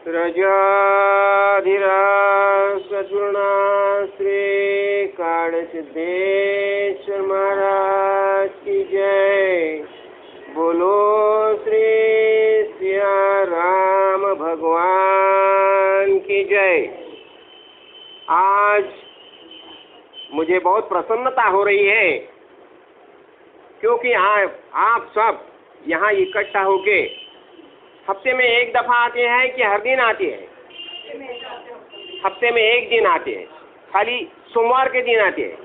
रजाधिराज सद्गुणा श्री कालसिद्धेश्वर महाराज की जय। बोलो श्री सिया राम भगवान की जय। आज मुझे बहुत प्रसन्नता हो रही है क्योंकि आप सब यहाँ इकट्ठा होके हफ्ते में एक दफ़ा आते हैं कि हर दिन आते हैं? हफ्ते में एक दिन आते हैं, खाली सोमवार के दिन आते हैं।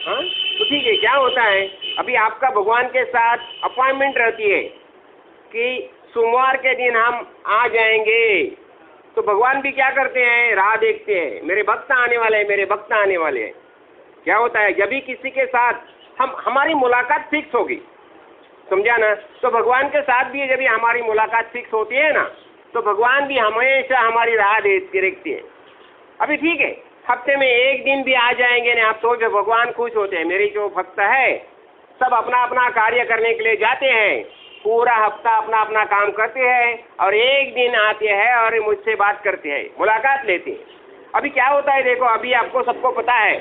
हाँ तो ठीक है, क्या होता है अभी आपका भगवान के साथ अपॉइंटमेंट रहती है कि सोमवार के दिन हम आ जाएंगे। तो भगवान भी क्या करते हैं, राह देखते हैं, मेरे भक्त आने वाले हैं, मेरे भक्त आने वाले हैं। क्या होता है जब भी किसी के साथ हमारी मुलाकात फिक्स होगी, समझा ना, तो भगवान के साथ भी जब हमारी मुलाकात फिक्स होती है ना, तो भगवान भी हमेशा हमारी राह देखते हैं। अभी ठीक है, हफ्ते में एक दिन भी आ जाएंगे ना, आप सोचो भगवान खुश होते हैं। मेरे जो भक्त है सब अपना अपना कार्य करने के लिए जाते हैं, पूरा हफ्ता अपना अपना काम करते हैं और एक दिन आते हैं और मुझसे बात करते हैं, मुलाकात लेते हैं। अभी क्या होता है देखो, अभी आपको सबको पता है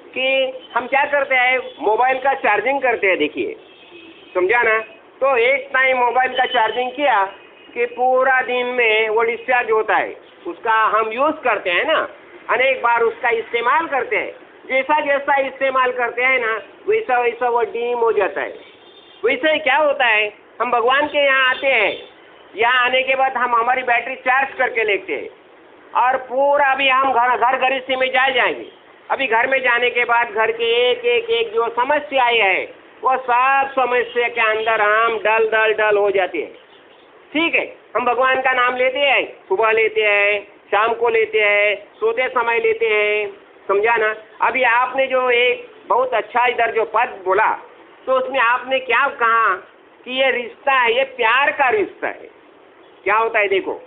कि हम क्या करते हैं, मोबाइल का चार्जिंग करते हैं। देखिए, समझा ना, तो एक टाइम मोबाइल का चार्जिंग किया कि पूरा दिन में वो डिस्चार्ज होता है, उसका हम यूज़ करते हैं ना, अनेक बार उसका इस्तेमाल करते हैं। जैसा जैसा इस्तेमाल करते हैं ना, वैसा वैसा वो डीम हो जाता है। वैसे ही क्या होता है, हम भगवान के यहाँ आते हैं, यहाँ आने के बाद हम हमारी बैटरी चार्ज करके लेते हैं और पूरा अभी हम घर गृहस्थी में जाएंगे। अभी घर में जाने के बाद घर के एक जो समस्याएं है वो सब समस्या के अंदर हम डल हो जाते हैं। ठीक है, हम भगवान का नाम लेते हैं, सुबह लेते हैं, शाम को लेते हैं, सोते समय लेते हैं, समझा ना। अभी आपने जो एक बहुत अच्छा इधर जो पद बोला, तो उसमें आपने क्या कहा कि ये रिश्ता है, ये प्यार का रिश्ता है। क्या होता है देखो,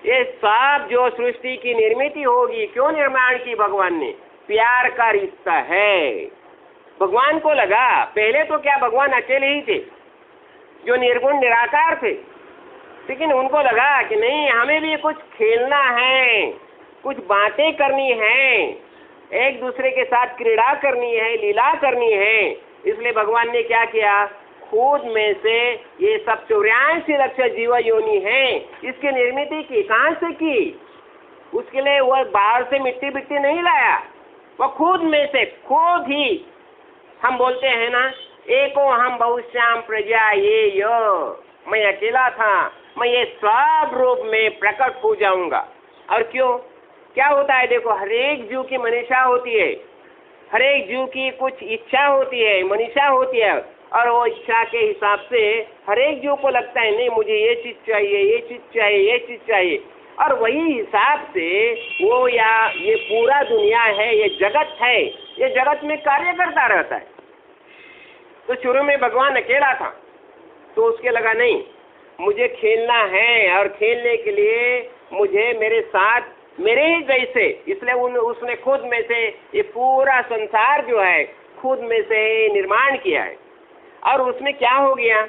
ये सब जो सृष्टि की निर्मित होगी, क्यों निर्माण की भगवान ने, प्यार का रिश्ता है। भगवान को लगा पहले तो क्या भगवान अकेले ही थे जो निर्गुण निराकार थे, लेकिन उनको लगा कि नहीं, हमें भी कुछ खेलना है, कुछ बातें करनी है, एक दूसरे के साथ क्रीड़ा करनी है, लीला करनी है। इसलिए भगवान ने क्या किया, खुद में से ये सब 84 लाख जीव योनि है, इसकी निर्मित की। कहाँ से की? उसके लिए वह बाहर से मिट्टी नहीं लाया, वह खुद में से, खुद ही। हम बोलते हैं ना, एको हम बहुश्याम प्रजा ये यो, मैं अकेला था, मैं ये सब रूप में प्रकट हो जाऊंगा। और क्यों, क्या होता है देखो, हर एक जीव की मनीषा होती है, हर एक जीव की कुछ इच्छा होती है, मनीषा होती है, और वो इच्छा के हिसाब से हर एक जीव को लगता है नहीं मुझे ये चीज़ चाहिए, ये चीज़ चाहिए, ये चीज़ चाहिए, और वही हिसाब से वो या ये पूरा दुनिया है, ये जगत है, ये जगत में कार्य करता रहता है। तो शुरू में भगवान अकेला था, तो उसके लगा नहीं मुझे खेलना है, और खेलने के लिए मुझे मेरे साथ मेरे ही जैसे, इसलिए उसने खुद में से ये पूरा संसार जो है खुद में से निर्माण किया है। और उसमें क्या हो गया,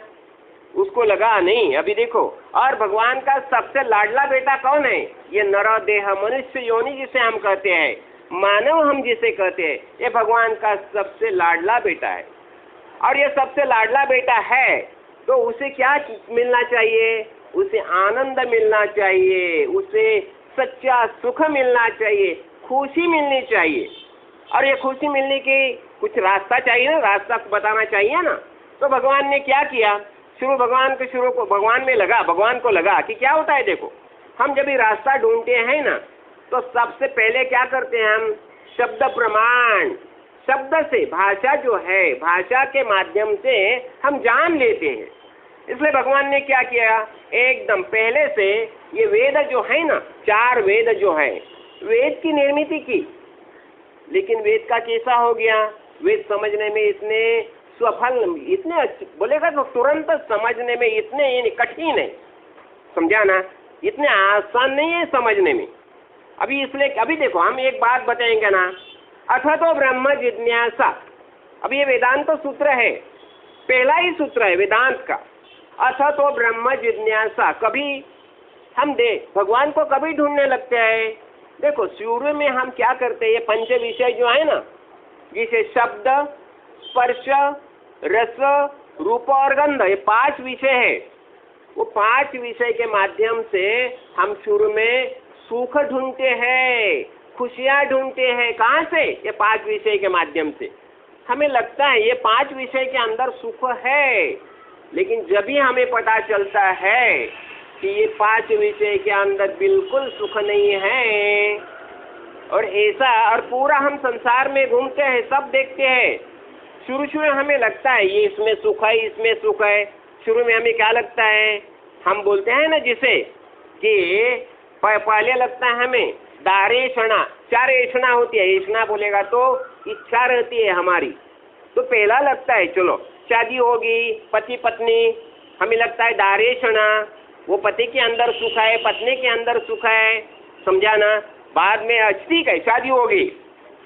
उसको लगा नहीं, अभी देखो, और भगवान का सबसे लाडला बेटा कौन है, ये नर देह मनुष्य योनि जिसे हम कहते हैं, मानव हम जिसे कहते हैं, ये भगवान का सबसे लाडला बेटा है। और ये सबसे लाडला बेटा है तो उसे क्या मिलना चाहिए, उसे आनंद मिलना चाहिए, उसे सच्चा सुख मिलना चाहिए, खुशी मिलनी चाहिए। और ये खुशी मिलने की कुछ रास्ता चाहिए ना, रास्ता बताना चाहिए ना। तो भगवान ने क्या किया, भगवान को लगा कि क्या होता है देखो, हम जब ये रास्ता ढूंढते हैं ना, तो सबसे पहले क्या करते हैं हम, शब्द प्रमाण, शब्द से, भाषा जो है, भाषा के माध्यम से हम जान लेते हैं। इसलिए भगवान ने क्या किया, एकदम पहले से ये वेद जो है ना, 4 वेद जो है, वेद की निर्मित की। लेकिन वेद का कैसा हो गया, वेद समझने में इतने सफल, इतने बोलेगा तो तुरंत समझने में इतने कठिन है, समझा ना, इतने आसान नहीं है समझने में। अभी इसलिए अभी देखो, हम एक बात बताएंगे ना, अथतो ब्रह्म जिज्ञासा, अभी ये वेदांत सूत्र है, पहला ही सूत्र है वेदांत का, अथतो ब्रह्म जिज्ञासा। कभी हम भगवान को कभी ढूंढने लगते हैं। देखो शुरू में हम क्या करते हैं, ये पंच विषय जो है ना, जिसे शब्द, स्पर्श, रस, रूप और गंध, ये 5 विषय है। वो 5 विषय के माध्यम से हम शुरू में सुख ढूंढते हैं, खुशियां ढूंढते हैं। कहाँ से? ये 5 विषय के माध्यम से। हमें लगता है ये 5 विषय के अंदर सुख है, लेकिन जब भी हमें पता चलता है कि ये 5 विषय के अंदर बिल्कुल सुख नहीं है, और ऐसा और पूरा हम संसार में घूमते हैं, सब देखते हैं। शुरू में हमें लगता है ये इसमें सुख है, इसमें सुख है। शुरू में हमें क्या लगता है, हम बोलते हैं ना जिसे कि पहले लगता है हमें दारेषणा, 4 ऐषणा होती है। ऐषणा बोलेगा तो इच्छा रहती है हमारी, तो पहला लगता है चलो शादी होगी, पति पत्नी, हमें लगता है दारेषणा, वो पति के अंदर सुख है, पत्नी के अंदर सुख है, समझा ना। बाद में ठीक है शादी होगी,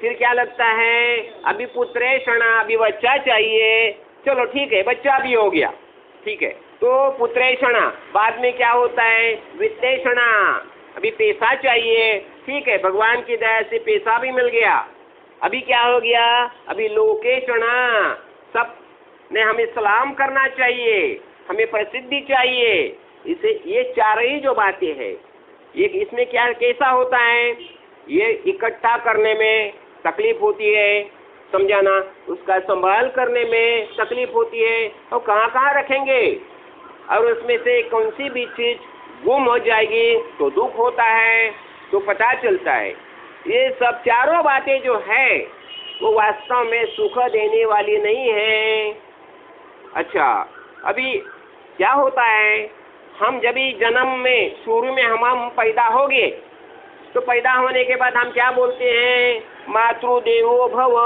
फिर क्या लगता है, अभी पुत्रेषणा, अभी बच्चा चाहिए, चलो ठीक है बच्चा भी हो गया, ठीक है तो पुत्रेषणा। बाद में क्या होता है, वित्तेषणा, अभी पैसा चाहिए, ठीक है भगवान की दया से पैसा भी मिल गया। अभी क्या हो गया, अभी लोकेषणा, सब ने हमें सलाम करना चाहिए, हमें प्रसिद्धि चाहिए। इसे ये 4 ही जो बातें हैं, ये इसमें क्या कैसा होता है, ये इकट्ठा करने में तकलीफ होती है, समझाना, उसका संभाल करने में तकलीफ होती है, और कहाँ रखेंगे, और उसमें से कौन सी भी चीज गुम हो जाएगी तो दुख होता है, तो पता चलता है ये सब 4 बातें जो है वो वास्तव में सुख देने वाली नहीं है। अच्छा, अभी क्या होता है, हम जब भी जन्म में शुरू में हम पैदा हो गए, तो पैदा होने के बाद हम क्या बोलते हैं, मातृदेवो भव,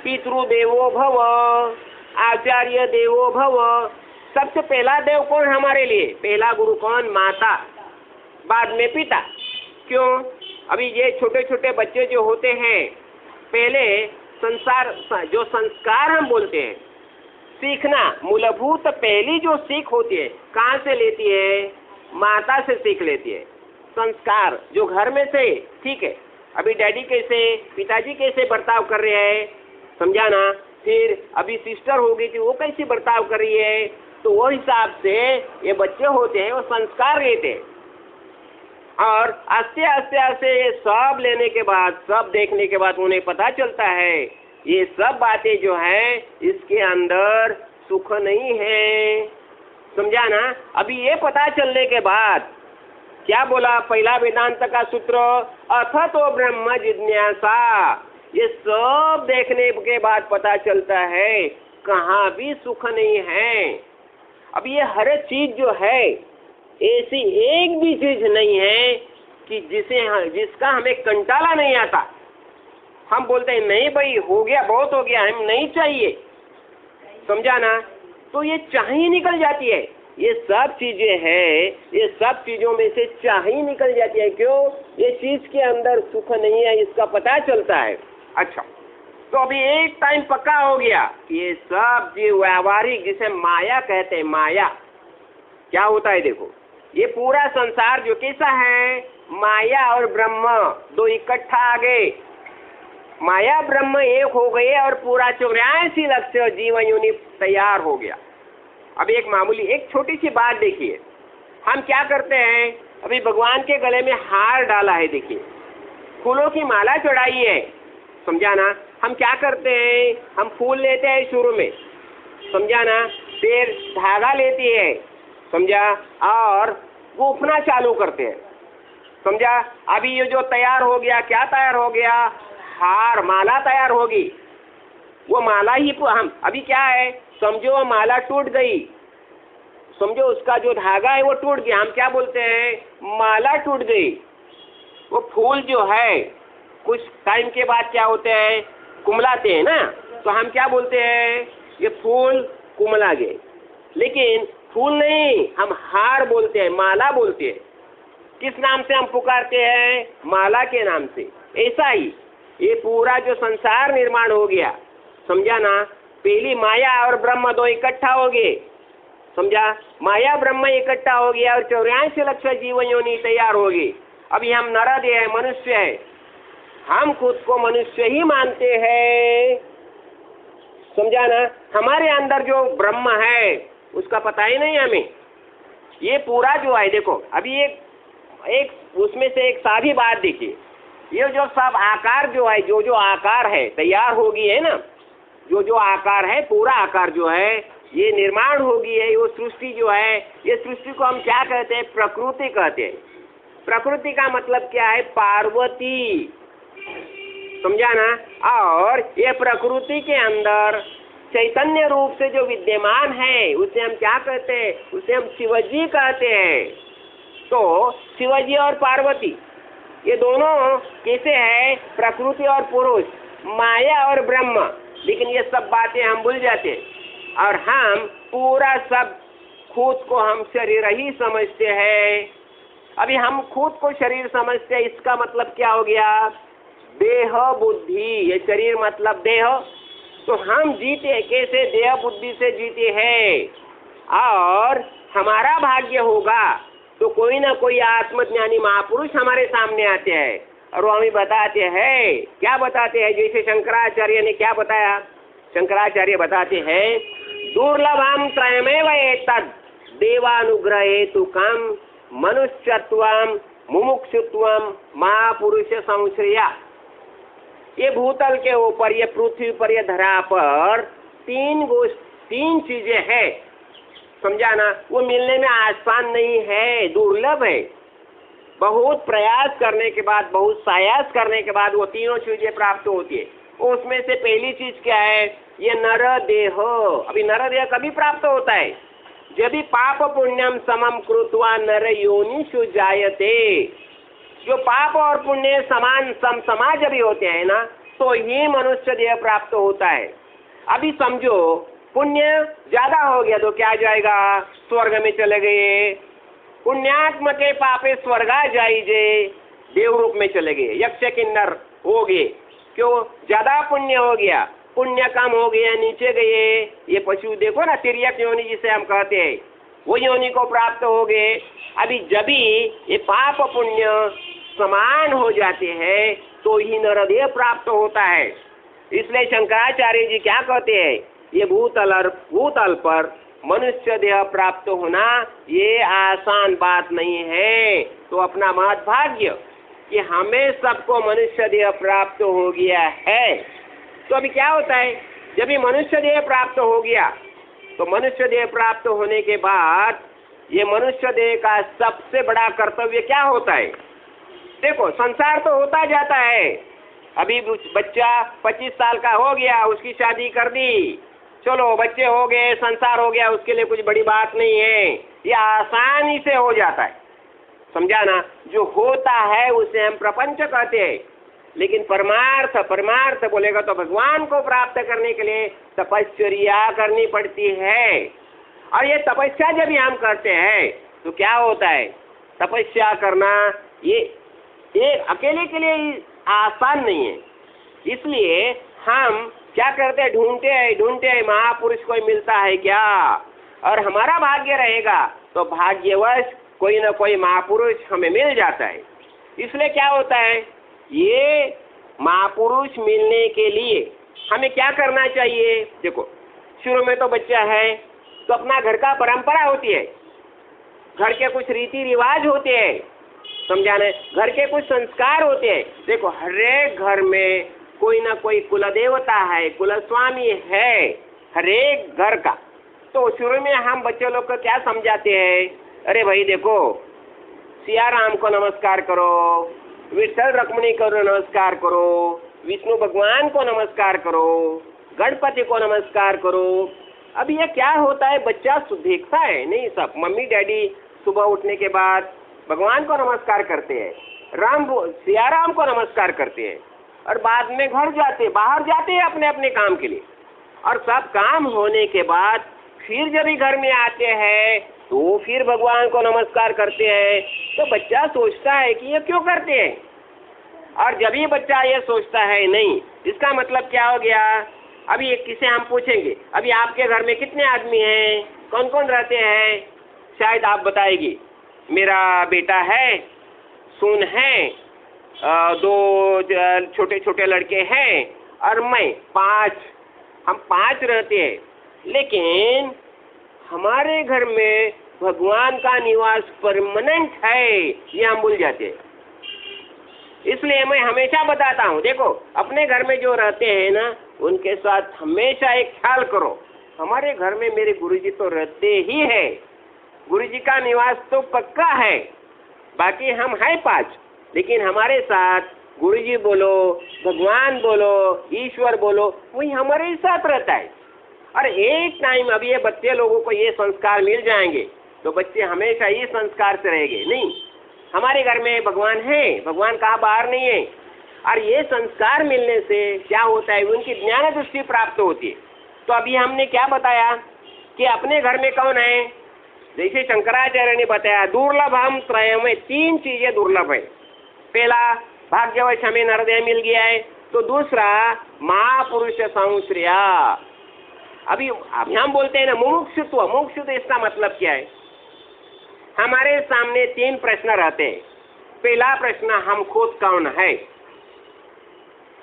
पितृदेवो भव, आचार्य देवो भव। सबसे पहला देव कौन हमारे लिए, पहला गुरु कौन, माता, बाद में पिता। क्यों, अभी ये छोटे छोटे बच्चे जो होते हैं, पहले जो संस्कार हम बोलते हैं, सीखना, मूलभूत पहली जो सीख होती है कहाँ से लेती है, माता से सीख लेती है। संस्कार जो घर में से, ठीक है अभी डैडी कैसे, पिताजी कैसे बर्ताव कर रहे हैं, समझा ना। फिर अभी सिस्टर हो गई थी, वो कैसे बर्ताव कर रही है, तो वो हिसाब से ये बच्चे होते हैं, वो संस्कार लेते हैं। और आस्ते आस्ते आस्ते ये सब लेने के बाद, सब देखने के बाद उन्हें पता चलता है ये सब बातें जो है इसके अंदर सुख नहीं है, समझा ना। अभी ये पता चलने के बाद क्या बोला, पहला वेदांत का सूत्र, अथ तो ब्रह्म जिज्ञासा। ये सब देखने के बाद पता चलता है कहाँ भी सुख नहीं है। अब ये हर चीज जो है, ऐसी एक भी चीज नहीं है कि जिसका हमें कंटाला नहीं आता। हम बोलते हैं नहीं भाई हो गया, बहुत हो गया, हम नहीं चाहिए, समझा ना, तो ये चाह ही निकल जाती है। ये सब चीजें हैं, ये सब चीजों में से चाह ही निकल जाती है। क्यों, ये चीज के अंदर सुख नहीं है, इसका पता चलता है। अच्छा, तो अभी एक टाइम पक्का हो गया कि ये सब जो व्यावहारिक, जिसे माया कहते हैं, माया क्या होता है, देखो ये पूरा संसार जो कैसा है, माया और ब्रह्म दो इकट्ठा आ गए, माया ब्रह्म एक हो गए और पूरा 84 लाख जीवन यूनि तैयार हो गया। अब एक मामूली, एक छोटी सी बात देखिए, हम क्या करते हैं, अभी भगवान के गले में हार डाला है, देखिए फूलों की माला चढ़ाई है, समझा ना। हम क्या करते हैं, हम फूल लेते हैं शुरू में, समझा ना, फिर धागा लेती है, समझा, और गूंथना चालू करते हैं, समझा। अभी ये जो तैयार हो गया, क्या तैयार हो गया, हार, माला तैयार होगी। वो माला ही हम अभी क्या है, समझो वो माला टूट गई, समझो उसका जो धागा है वो टूट गया, हम क्या बोलते हैं, माला टूट गई। वो फूल जो है कुछ टाइम के बाद क्या होते हैं, कुमलाते हैं ना, तो हम क्या बोलते हैं, ये फूल कुमला गए। लेकिन फूल नहीं, हम हार बोलते हैं, माला बोलते हैं। किस नाम से हम पुकारते हैं, माला के नाम से। ऐसा ही ये पूरा जो संसार निर्माण हो गया, समझा ना। पहली माया और ब्रह्म दो इकट्ठा हो गए, समझा? माया ब्रह्म इकट्ठा हो गया और 84 लक्ष जीवन योनि तैयार होगी। अभी हम नरदेह है, मनुष्य है, हम खुद को मनुष्य ही मानते हैं, समझा ना? हमारे अंदर जो ब्रह्म है उसका पता ही नहीं हमें। ये पूरा जो है देखो, अभी एक उसमें से एक सादी बात देखिए, ये जो सब आकार जो है, जो आकार है तैयार होगी है ना, जो आकार है, पूरा आकार जो है ये निर्माण होगी है, वो सृष्टि जो है, ये सृष्टि को हम क्या कहते हैं? प्रकृति कहते हैं। प्रकृति का मतलब क्या है? पार्वती, समझा ना? और ये प्रकृति के अंदर चैतन्य रूप से जो विद्यमान है उसे हम क्या कहते हैं? उसे हम शिवजी कहते हैं। तो शिवजी और पार्वती ये दोनों कैसे है? प्रकृति और पुरुष, माया और ब्रह्म। लेकिन ये सब बातें हम भूल जाते हैं और हम पूरा सब खुद को हम शरीर ही समझते हैं। अभी हम खुद को शरीर समझते हैं, इसका मतलब क्या हो गया? देह बुद्धि। ये शरीर मतलब देह। तो हम जीते कैसे? देह बुद्धि से जीते हैं। और हमारा भाग्य होगा तो कोई ना कोई आत्मज्ञानी महापुरुष हमारे सामने आते हैं और वो हमें बताते हैं। क्या बताते हैं? जैसे शंकराचार्य ने क्या बताया? शंकराचार्य बताते हैं, दुर्लभम त्रयमेव एतद् देवानुग्रह हेतुकम मनुष्यत्वम मुमुक्षुत्वम महापुरुष संश्रया। ये भूतल के ऊपर, ये पृथ्वी पर, ये धरा पर तीन चीजें हैं, समझा ना? वो मिलने में आसान नहीं है, दुर्लभ है। बहुत प्रयास करने के बाद, बहुत सायास करने के बाद वो तीनों चीजें प्राप्त होती है। उसमें से पहली चीज क्या है? ये नर देह। अभी नर देह कभी प्राप्त होता है? जब भी पाप पुण्यम समम कृत्वा नर योनिषु जायते। जो पाप और पुण्य समान समा जब भी होते हैं ना, तो ही मनुष्य देह प्राप्त होता है। अभी समझो पुण्य ज्यादा हो गया तो क्या जाएगा? स्वर्ग में चले गए। पुण्यात्म के पापे स्वर्गा जाइजे, देव रूप में चले गए, यक्ष किन्नर हो गए। क्यों? ज्यादा पुण्य हो गया, पुण्य कम हो गया, नीचे गए। ये पशु देखो ना, तिर्यक योनि जिसे हम कहते हैं, वो योनि को प्राप्त हो गए। अभी जब भी ये पाप पुण्य समान हो जाते हैं तो ही नरदेह प्राप्त होता है। इसलिए शंकराचार्य जी क्या कहते हैं? ये भूतल पर मनुष्य देह प्राप्त होना ये आसान बात नहीं है। तो अपना महत्भाग्य कि हमें सबको मनुष्य देह प्राप्त हो गया है। तो अभी क्या होता है? जब ये मनुष्य देह प्राप्त हो गया तो मनुष्य देह प्राप्त होने के बाद ये मनुष्य देह का सबसे बड़ा कर्तव्य क्या होता है? देखो, संसार तो होता जाता है। अभी बच्चा 25 साल का हो गया, उसकी शादी कर दी, चलो बच्चे हो गए, संसार हो गया, उसके लिए कुछ बड़ी बात नहीं है, ये आसानी से हो जाता है, समझा ना? जो होता है उसे हम प्रपंच कहते हैं। लेकिन परमार्थ बोलेगा तो भगवान को प्राप्त करने के लिए तपस्या करनी पड़ती है। और ये तपस्या जब भी हम करते हैं तो क्या होता है? तपस्या करना ये अकेले के लिए आसान नहीं है। इसलिए हम क्या करते हैं? ढूंढते हैं महापुरुष कोई मिलता है क्या? और हमारा भाग्य रहेगा तो भाग्यवश कोई ना कोई महापुरुष हमें मिल जाता है। इसलिए क्या होता है? ये महापुरुष मिलने के लिए हमें क्या करना चाहिए? देखो, शुरू में तो बच्चा है तो अपना घर का परंपरा होती है, घर के कुछ रीति रिवाज होते हैं, समझाने, घर के कुछ संस्कार होते हैं। देखो, हर एक घर में कोई ना कोई कुल देवता है, कुल स्वामी है, हर एक घर का। तो शुरू में हम बच्चे लोग को क्या समझाते हैं? अरे भाई देखो, सिया राम को नमस्कार करो, विठल रुक्मिणी को नमस्कार करो, विष्णु भगवान को नमस्कार करो, गणपति को नमस्कार करो। अब ये क्या होता है? बच्चा देखता है नहीं, सब मम्मी डैडी सुबह उठने के बाद भगवान को नमस्कार करते हैं, सिया राम को नमस्कार करते हैं, और बाद में घर जाते, बाहर जाते हैं अपने अपने काम के लिए। और सब काम होने के बाद फिर जब भी घर में आते हैं तो फिर भगवान को नमस्कार करते हैं। तो बच्चा सोचता है कि ये क्यों करते हैं? और जब भी बच्चा ये सोचता है नहीं, इसका मतलब क्या हो गया? अभी एक किसे हम पूछेंगे, अभी आपके घर में कितने आदमी हैं, कौन कौन रहते हैं? शायद आप बताएगी, मेरा बेटा है, सून है, 2 छोटे छोटे लड़के हैं और मैं 5, हम 5 रहते हैं। लेकिन हमारे घर में भगवान का निवास परमानेंट है, ये हम भूल जाते हैं। इसलिए मैं हमेशा बताता हूँ, देखो अपने घर में जो रहते हैं ना, उनके साथ हमेशा एक ख्याल करो, हमारे घर में मेरे गुरुजी तो रहते ही है, गुरुजी का निवास तो पक्का है। बाकी हम हैं 5, लेकिन हमारे साथ गुरुजी बोलो, भगवान बोलो, ईश्वर बोलो, वही हमारे साथ रहता है। और एक टाइम अब ये बच्चे लोगों को ये संस्कार मिल जाएंगे तो बच्चे हमेशा इस संस्कार से रहेंगे, नहीं हमारे घर में भगवान है, भगवान कहाँ बाहर नहीं है। और ये संस्कार मिलने से क्या होता है, उनकी ज्ञान दृष्टि प्राप्त होती है। तो अभी हमने क्या बताया कि अपने घर में कौन है, जैसे शंकराचार्य ने बताया, दुर्लभ हम त्रय में 3 चीजें दुर्लभ है। पहला भाग्यवश हमें नरदेह मिल गया है, तो दूसरा महापुरुष संश्रया। अभी हम बोलते हैं ना मुमुक्षुत्व, मुमुक्षुत्व इसका मतलब क्या है? हमारे सामने 3 प्रश्न रहते हैं। पहला प्रश्न, हम खुद कौन है?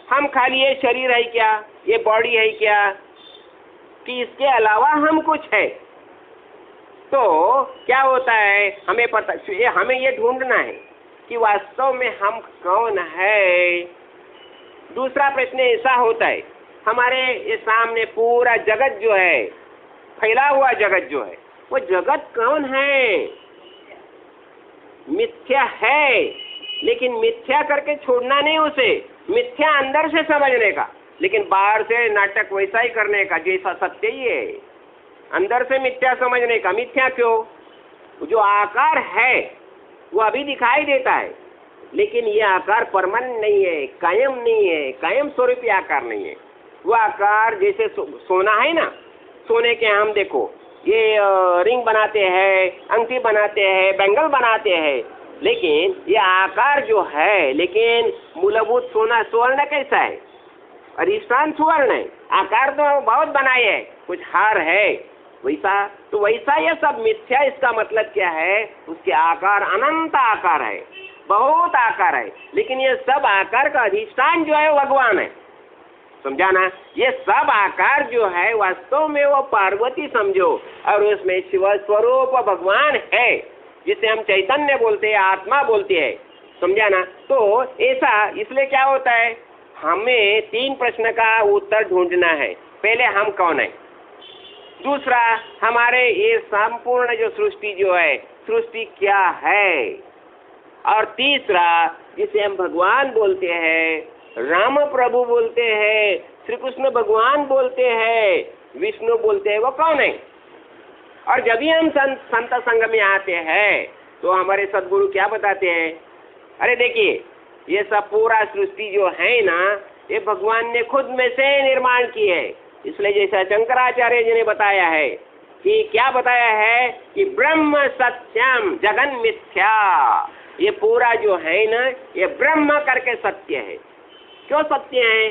हम खाली ये शरीर है क्या, ये बॉडी है क्या, कि इसके अलावा हम कुछ है? तो क्या होता है, हमें पता, हमें ये ढूंढना है कि वास्तव में हम कौन है। दूसरा प्रश्न ऐसा होता है, हमारे ये सामने पूरा जगत जो है, फैला हुआ जगत जो है, वो जगत कौन है? मिथ्या है, लेकिन मिथ्या करके छोड़ना नहीं उसे, मिथ्या अंदर से समझने का, लेकिन बाहर से नाटक वैसा ही करने का जैसा सत्य ही है। अंदर से मिथ्या समझने का। मिथ्या क्यों? जो आकार है वो अभी दिखाई देता है, लेकिन ये आकार परमानेंट नहीं है, कायम नहीं है, कायम स्वरूपी आकार नहीं है। वो आकार जैसे सोना है ना, सोने के हम देखो ये रिंग बनाते हैं, अंगठी बनाते हैं, बैंगल बनाते हैं, लेकिन ये आकार जो है, लेकिन मूलभूत सोना स्वर्ण कैसा है? अधिष्ठान स्वर्ण है, आकार तो बहुत बनाए है, कुछ हार है वैसा, तो वैसा ये सब मिथ्या। इसका मतलब क्या है, उसके आकार अनंत आकार है, बहुत आकार है, लेकिन ये सब आकार का अधिष्ठान जो है भगवान है। समझा ना? ये सब आकार जो है वास्तव में वो पार्वती समझो, और उसमें शिव स्वरूप भगवान है, जिसे हम चैतन्य बोलते हैं, आत्मा बोलते हैं। समझा ना? तो ऐसा इसलिए क्या होता है, हमें 3 प्रश्न का उत्तर ढूंढना है। पहले हम कौन है, दूसरा हमारे ये संपूर्ण जो सृष्टि जो है, सृष्टि क्या है, और तीसरा जिसे हम भगवान बोलते हैं, राम प्रभु बोलते हैं, श्री कृष्ण भगवान बोलते हैं, विष्णु बोलते हैं, वो कौन है? और जब भी हम संत संग में आते हैं तो हमारे सदगुरु क्या बताते हैं, अरे देखिए ये सब पूरा सृष्टि जो है ना, ये भगवान ने खुद में से निर्माण की है। इसलिए जैसा शंकराचार्य जी ने बताया है कि क्या बताया है कि ब्रह्म सत्यम जगन मिथ्या, ये पूरा जो है ना, ये ब्रह्म करके सत्य है। क्यों सत्य है?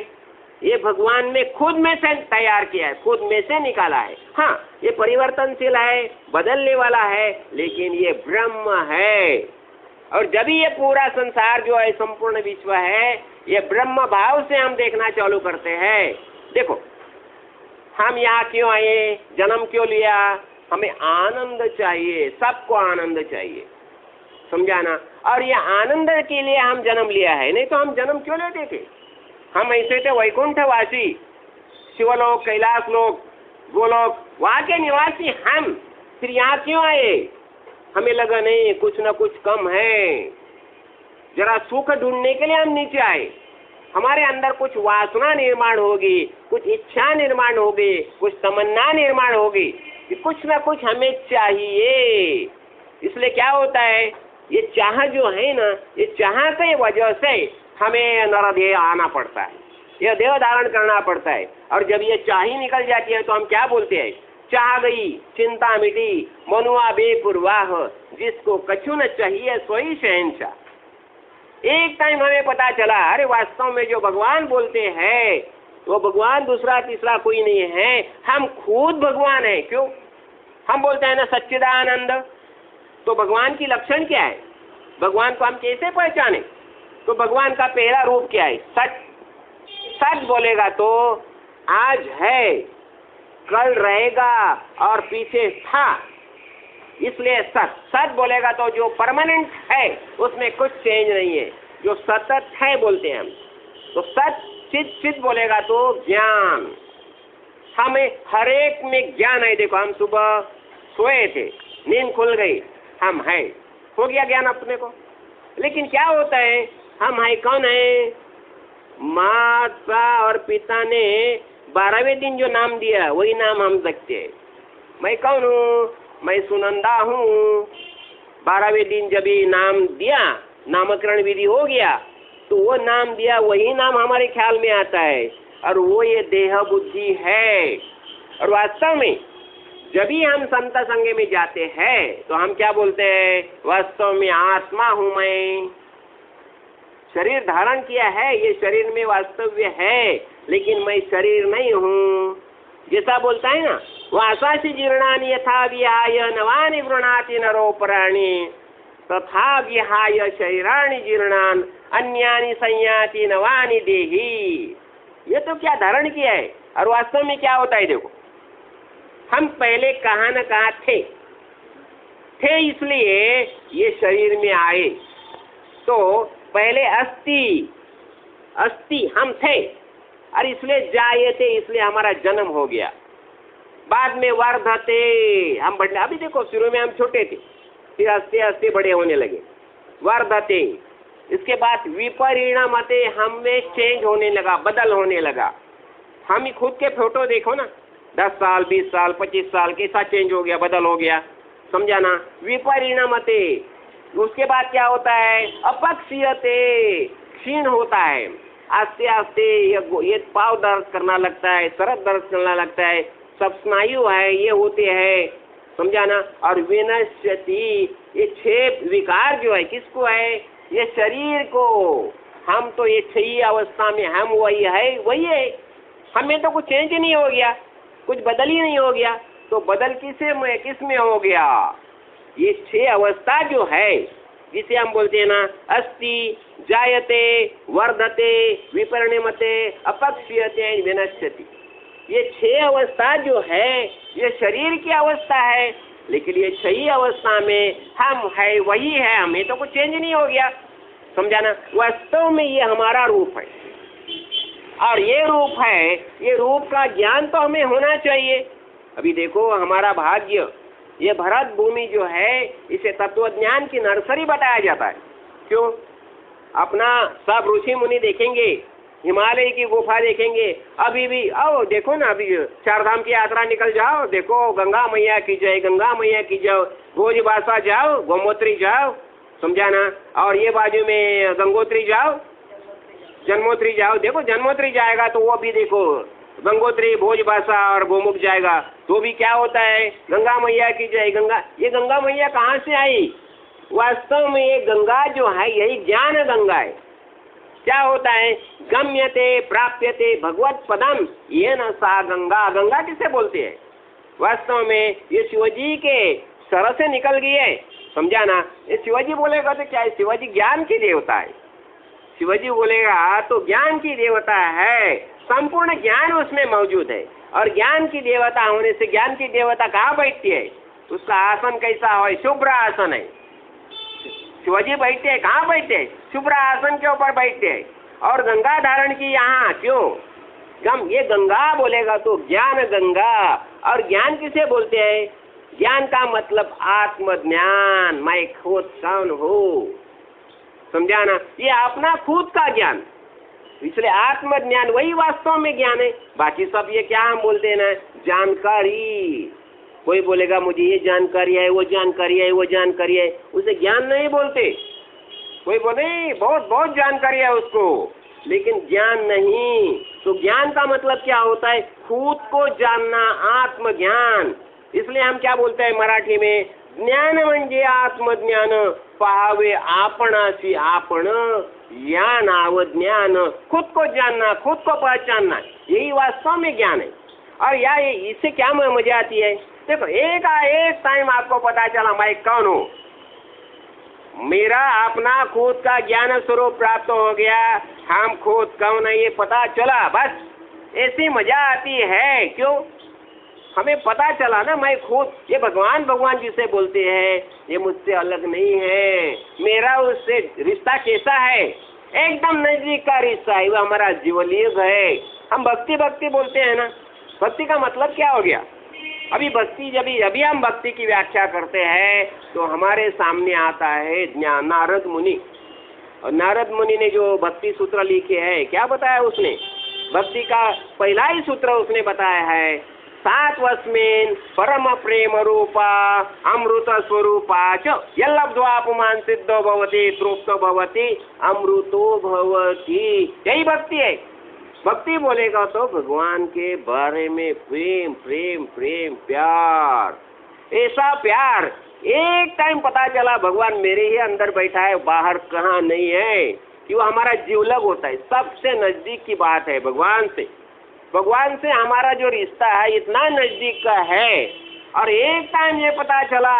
ये भगवान ने खुद में से तैयार किया है, खुद में से निकाला है। हाँ, ये परिवर्तनशील है, बदलने वाला है, लेकिन ये ब्रह्म है। और जब ये पूरा संसार जो है, संपूर्ण विश्व है, ये ब्रह्म भाव से हम देखना चालू करते हैं। देखो हम यहाँ क्यों आए, जन्म क्यों लिया? हमें आनंद चाहिए, सबको आनंद चाहिए। समझा ना? और ये आनंद के लिए हम जन्म लिया है, नहीं तो हम जन्म क्यों लेते थे? हम ऐसे थे वैकुंठवासी, शिवलोक, कैलाश लोक, गोलोक, वहाँ के निवासी हम, फिर यहाँ क्यों आए? हमें लगा नहीं कुछ ना कुछ कम है, जरा सुख ढूंढने के लिए हम नीचे आए। हमारे अंदर कुछ वासना निर्माण होगी, कुछ इच्छा निर्माण होगी, कुछ तमन्ना निर्माण होगी कि कुछ ना कुछ हमें चाहिए। इसलिए क्या होता है, ये चाह जो है ना, ये चाह के वजह से हमें नरदेह आना पड़ता है, यह देह धारण करना पड़ता है। और जब ये चाही निकल जाती है तो हम क्या बोलते हैं, चाह गई चिंता मिटी, मनुआ बेपुरवाह, जिसको कछु न चाहिए सोई शहंशाह। एक टाइम हमें पता चला, अरे वास्तव में जो भगवान बोलते हैं वो भगवान दूसरा तीसरा कोई नहीं है, हम खुद भगवान है। क्यों हम बोलते हैं ना सच्चिदानंद? तो भगवान की लक्षण क्या है? भगवान को हम कैसे पहचाने? तो भगवान का पहला रूप क्या है? सच। सच बोलेगा तो आज है, कल रहेगा और पीछे था, इसलिए सच। सच बोलेगा तो जो परमानेंट है उसमें कुछ चेंज नहीं है, जो सतत है बोलते हैं हम। तो सच चित। चित बोलेगा तो ज्ञान, हमें हर एक में ज्ञान है। देखो हम सुबह सोए थे, नींद खुल गई, हम है, हो गया ज्ञान अपने को। लेकिन क्या होता है, हम है कौन है? माता और पिता ने 12वें दिन जो नाम दिया वही नाम हम रखते हैं। मैं कौन हूँ? मैं सुनंदा हूँ। 12वें दिन जब ही नाम दिया, नामकरण विधि हो गया, तो वो नाम दिया वही नाम हमारे ख्याल में आता है, और वो ये देह बुद्धि है। और वास्तव में जब भी हम संत संग में जाते हैं तो हम क्या बोलते हैं? वास्तव में आत्मा हूँ मैं, शरीर धारण किया है, ये शरीर में वास्तव्य है, लेकिन मैं शरीर नहीं हूँ। जैसा बोलता है ना, वासासी जीर्णानि यथा विहाय नवानि वृणाति नरोपराणि तथा विहाय शरीराणि जीर्णान अन्यानि संयाति नवानि देहि। ये तो क्या धारण किया है, और वास्तव में क्या होता है? देखो हम पहले कहाँ न कहाँ थे, इसलिए ये शरीर में आए। तो पहले अस्थि हम थे, और इसलिए जायते, इसलिए हमारा जन्म हो गया। बाद में वर्धते, हम बढ़ने, अभी देखो शुरू में हम छोटे थे, फिर हंसते हंसते बड़े होने लगे, वर्धते। इसके बाद विपरिणामते, हमें चेंज होने लगा, बदल होने लगा। हम ही खुद के फोटो देखो ना, 10 साल 20 साल 25 साल कैसा चेंज हो गया, बदल हो गया, समझा ना? विपरिणामते। उसके बाद क्या होता है? अपक्षीयते, क्षीण होता है। आस्ते आस्ते ये पाँव दर्द करना लगता है, सर दर्द करना लगता है, सब स्नायु है ये होते हैं, समझा ना? और विनश्यति, ये 6 विकार जो है किसको है? ये शरीर को। हम तो ये 6 अवस्था में हम वही है, वही है, हमें तो कुछ चेंज नहीं हो गया, कुछ बदल ही नहीं हो गया। तो बदल किस में हो गया? ये 6 अवस्था जो है, जिसे हम बोलते हैं ना, अस्ति, जायते, वर्धते, विपरिणमते, अपक्षीयते, विनश्यति। ये 6 अवस्था जो है ये शरीर की अवस्था है, लेकिन ये 6 अवस्था में हम है वही है, हमें तो कुछ चेंज नहीं हो गया, समझा ना? वास्तव में ये हमारा रूप है, और ये रूप है, ये रूप का ज्ञान तो हमें होना चाहिए। अभी देखो हमारा भाग्य, ये भरत भूमि जो है, इसे तत्वज्ञान की नर्सरी बताया जाता है। क्यों? अपना सब ऋषि मुनि देखेंगे, हिमालय की गुफा देखेंगे, अभी भी आओ देखो ना, अभी 4 धाम की यात्रा निकल जाओ, देखो गंगा मैया की जय, गंगा मैया की जय, भोजबासा जाओ, गोमोत्री जाओ, समझा ना? और ये बाजू में गंगोत्री जाओ, जन्मोत्री जाओ, देखो जन्मोत्री जाएगा तो वो भी देखो गंगोत्री, भोजबासा और गोमुख जाएगा, तो भी क्या होता है? गंगा मैया की जय। गंगा, ये गंगा मैया कहाँ से आई? वास्तव में ये गंगा जो है यही ज्ञान गंगा है। क्या होता है? गम्यते प्राप्यते भगवत पदम ये न सा गंगा। गंगा किसे बोलते हैं? वास्तव में ये शिवजी के सर से निकल गई है, समझा ना? ये शिवजी बोलेगा तो क्या है? शिवजी ज्ञान की देवता है। शिवजी बोलेगा तो ज्ञान की देवता है, संपूर्ण ज्ञान उसमें मौजूद है। और ज्ञान की देवता होने से ज्ञान की देवता कहाँ बैठती है? उसका आसन कैसा है? शुभ्र आसन है। शिवजी बैठते हैं, कहाँ बैठते हैं? शुभ्र आसन के ऊपर बैठते हैं। और गंगा धारण की यहाँ, क्यों? ये गंगा बोलेगा तो ज्ञान गंगा। और ज्ञान किसे बोलते हैं? ज्ञान का मतलब आत्मज्ञान, मैं खुद कौन हूँ, समझा ना? ये अपना खुद का ज्ञान, इसलिए आत्मज्ञान वही वास्तव में ज्ञान है। बाकी सब ये क्या हम बोलते हैं ना, जानकारी। कोई बोलेगा मुझे ये जानकारी है, वो जानकारी है, वो जानकारी है, उसे ज्ञान नहीं बोलते। कोई बोले बहुत बहुत जानकारी है उसको, लेकिन ज्ञान नहीं। तो ज्ञान का मतलब क्या होता है? खुद को जानना, आत्मज्ञान। इसलिए हम क्या बोलते हैं मराठी में, ज्ञान म्हणजे आत्मज्ञान, पावे आपणासी आपण, या नाव ज्ञान, खुद को जानना, खुद को पहचानना, यही वास्तव में ज्ञान है। और या इससे क्या मजा आती है, देखो एक टाइम आपको पता चला मैं कौन हूँ, मेरा अपना खुद का ज्ञान स्वरूप प्राप्त हो गया, हम खुद कौन है ये पता चला, बस ऐसी मजा आती है। क्यों? हमें पता चला ना मैं खुद, ये भगवान भगवान जिसे बोलते हैं ये मुझसे अलग नहीं है, मेरा उससे रिश्ता कैसा है, एकदम नजदीक का रिश्ता है, वो हमारा जीवलीय है। हम भक्ति भक्ति बोलते हैं ना, भक्ति का मतलब क्या हो गया? अभी भक्ति अभी हम भक्ति की व्याख्या करते हैं तो हमारे सामने आता है नारद मुनि। और नारद मुनि ने जो भक्ति सूत्र लिखे हैं, क्या बताया उसने? भक्ति का पहला ही सूत्र उसने बताया है, 7 वस्मिन् परम प्रेम रूपा अमृत स्वरूपा च यल्लब्ध्वा पुमान् सिद्धो भवति तृप्तो भवति अमृतो भवति। यही भक्ति है। भक्ति बोलेगा तो भगवान के बारे में प्रेम प्रेम प्रेम प्यार, ऐसा प्यार एक टाइम पता चला भगवान मेरे ही अंदर बैठा है, बाहर कहाँ नहीं है, कि वो हमारा जीवलग होता है, सबसे नजदीक की बात है भगवान से। भगवान से हमारा जो रिश्ता है इतना नजदीक का है, और एक टाइम ये पता चला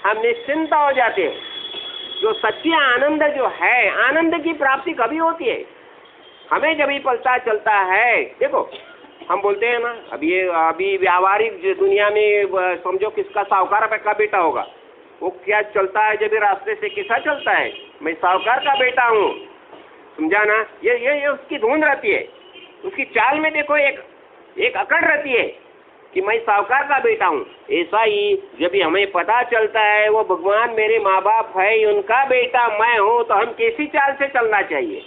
हम निश्चिंत हो जाते हैं। जो सच्ची आनंद जो है, आनंद की प्राप्ति कभी होती है हमें जब ही पता चलता है। देखो हम बोलते हैं ना, अभी व्यावहारिक दुनिया में समझो किसका साहूकार का बेटा होगा, वो क्या चलता है जब रास्ते से कैसा चलता है, मैं साहूकार का बेटा हूँ, समझा ना? ये उसकी धुन रहती है, उसकी चाल में देखो एक अकड़ रहती है कि मैं साहूकार का बेटा हूँ। ऐसा ही जब हमें पता चलता है वो भगवान मेरे माँ बाप है, उनका बेटा मैं हूँ, तो हम कैसी चाल से चलना चाहिए?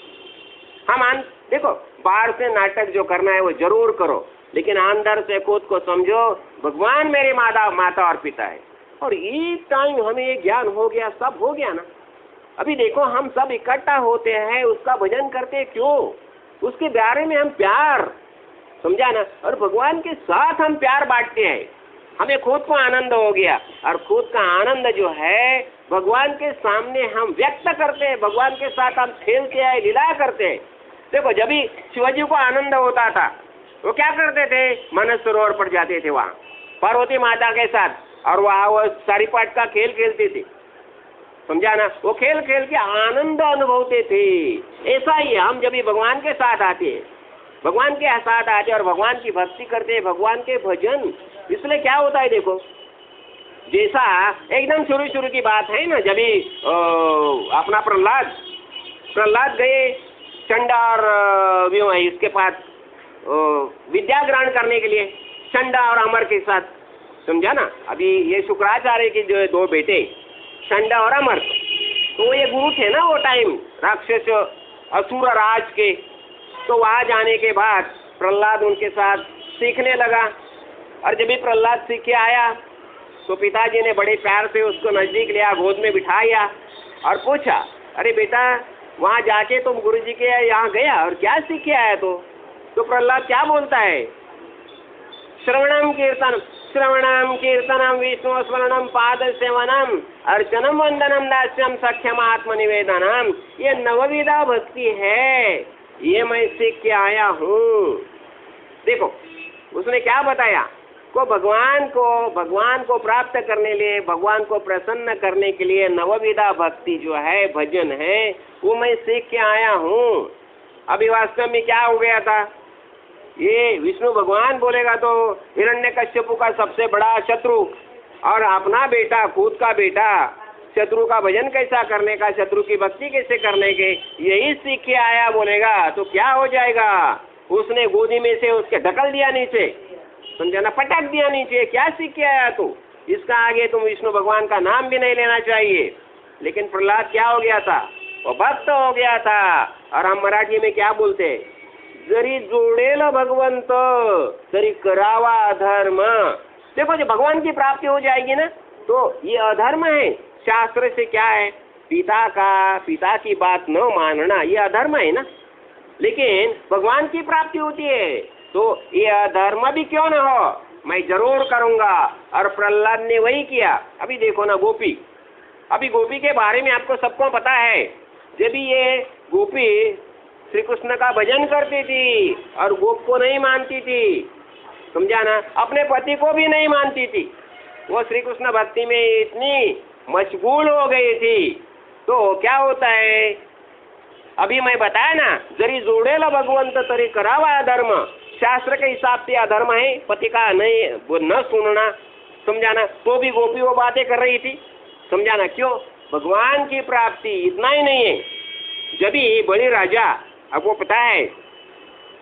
देखो बाहर से नाटक जो करना है वो जरूर करो, लेकिन अंदर से खुद को समझो भगवान मेरे माता और पिता है। और एक टाइम हमें ये ज्ञान हो गया, सब हो गया ना। अभी देखो हम सब इकट्ठा होते हैं, उसका भजन करते क्यों? उसके बारे में हम प्यार, समझा ना? और भगवान के साथ हम प्यार बांटते हैं, हमें खुद को आनंद हो गया, और खुद का आनंद जो है भगवान के सामने हम व्यक्त करते हैं, भगवान के साथ हम खेलते हैं, लीला करते हैं। देखो जब भी शिवाजी को आनंद होता था वो क्या करते थे, मानस सरोवर पर जाते थे वहाँ पार्वती माता के साथ, और वहाँ वो सारी पाठ का खेल खेलते थे, समझा ना? वो खेल खेल के आनंद अनुभवते थे। ऐसा ही हम जब भी भगवान के साथ आते हैं, भगवान के साथ आते और भगवान की भक्ति करते हैं, भगवान के भजन, इसलिए क्या होता है देखो, जैसा एकदम शुरू की बात है ना, जब भी अपना प्रहलाद गए चंडा और इसके पास विद्या ग्रहण करने के लिए, चंडा और अमर के साथ, समझा ना? अभी ये शुक्राचार्य के जो 2 बेटे चंडा और अमर, तो ये गुरु थे ना वो टाइम, राक्षस असुर राज के। तो वहाँ जाने के बाद प्रहलाद उनके साथ सीखने लगा, और जब भी प्रहलाद सीख के आया तो पिताजी ने बड़े प्यार से उसको नजदीक लिया, गोद में बिठाया और पूछा, अरे बेटा वहाँ जाके तुम गुरु जी के यहाँ गया और क्या सीख के आया? तो प्रहलाद क्या बोलता है, श्रवणम कीर्तनम विष्णु स्मरणम पाद सेवनम अर्चनम वंदनम दास्यम सख्यम आत्मनिवेदनम, ये नवविधा भक्ति है, ये मैं सीख के आया हूँ। देखो उसने क्या बताया को भगवान को प्राप्त करने लिए, भगवान को प्रसन्न करने के लिए नवविधा भक्ति जो है, भजन है, वो मैं सीख के आया हूँ। अभी वास्तव में क्या हो गया था, ये विष्णु भगवान बोलेगा तो हिरण्यकश्यप का सबसे बड़ा शत्रु और अपना बेटा, खुद का बेटा, शत्रु का भजन कैसा करने का, शत्रु की भक्ति कैसे करने के, यही सीख के आया बोलेगा तो क्या हो जाएगा? उसने गोदी में से उसके ढकल दिया नीचे, समझा ना, पटक दिया नीचे। क्या सीख के आया तू? इसका आगे तुम विष्णु भगवान का नाम भी नहीं लेना चाहिए। लेकिन प्रहलाद क्या हो गया था, वो भक्त हो गया था। और हम मराठी में क्या बोलते हैं, जरी जोडेल भगवंत तरी करावा अधर्म। देखो जब भगवान की प्राप्ति हो जाएगी ना तो ये अधर्म है। शास्त्र से क्या है, पिता की बात न मानना ये अधर्म है ना। लेकिन भगवान की प्राप्ति होती है तो ये अधर्म भी क्यों न हो, मैं जरूर करूंगा। और प्रहलाद ने वही किया। अभी देखो ना, गोपी अभी गोपी के बारे में आपको सबको पता है, जब ये गोपी श्री कृष्ण का भजन करती थी और गोप को नहीं मानती थी, समझा ना, अपने पति को भी नहीं मानती थी, वो श्री कृष्ण भक्ति में इतनी मशगूल हो गई थी। तो क्या होता है, अभी मैं बताया ना, जरी जोडेल भगवंत तरी करावा धर्म, शास्त्र के हिसाब से अधर्म है पति का नहीं वो न सुनना, समझा ना। तो भी गोपी वो बातें कर रही थी, समझा ना। क्यों? भगवान की प्राप्ति इतना ही नहीं है। जब भी बलि राजा, आपको पता है